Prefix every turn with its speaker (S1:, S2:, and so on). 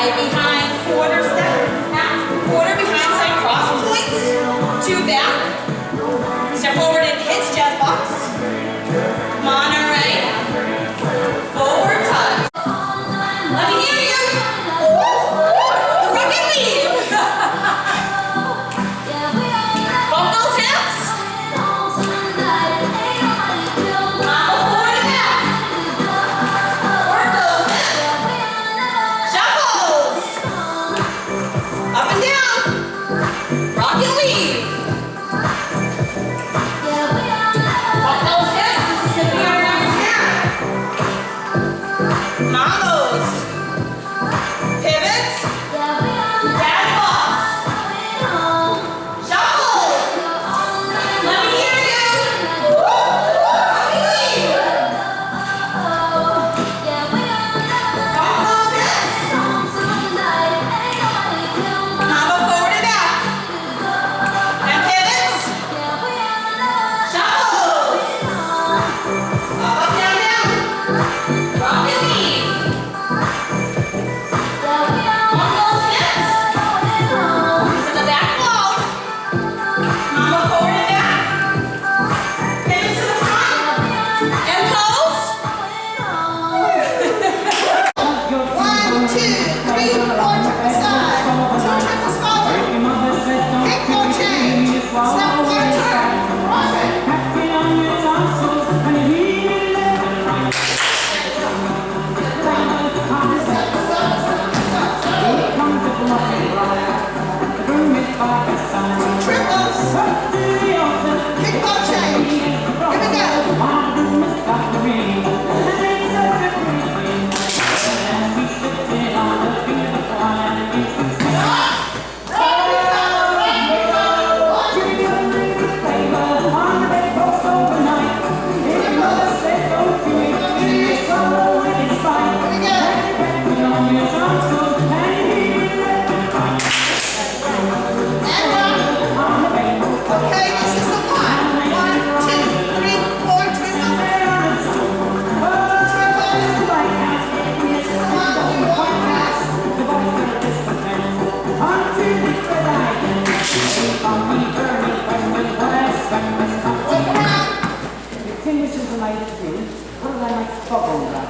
S1: side behind quarter step, half quarter behind side cross points, 2 back, step forward and hitch, jazz box, Monterey, forward touch. Let me hear you. The rocket lead. Bump those hips. Forward and back. Work those hips. Shuffles. Up and down. Rocket lead. Bump those hips. This is going to be our next step. Combos. Pivots. Jazz box. Shuffles. Let me hear you. Rocket lead. Bump those hips. Combo forward and back. And pivots. Shuffles. Up, down, down. Rocket lead. Bump those hips. To the back wall. Combo forward and back. Pivots to the front. And pose. 1, 2, 3, 4, triple side. 2 triples forward. Kick or change. Step or turn. Rocket. Triples. Kick or change. Here we go. Okay, this is the one. 1, 2, 3, 4, triples.
S2: Extinguishes the light of food. What do I like to talk about?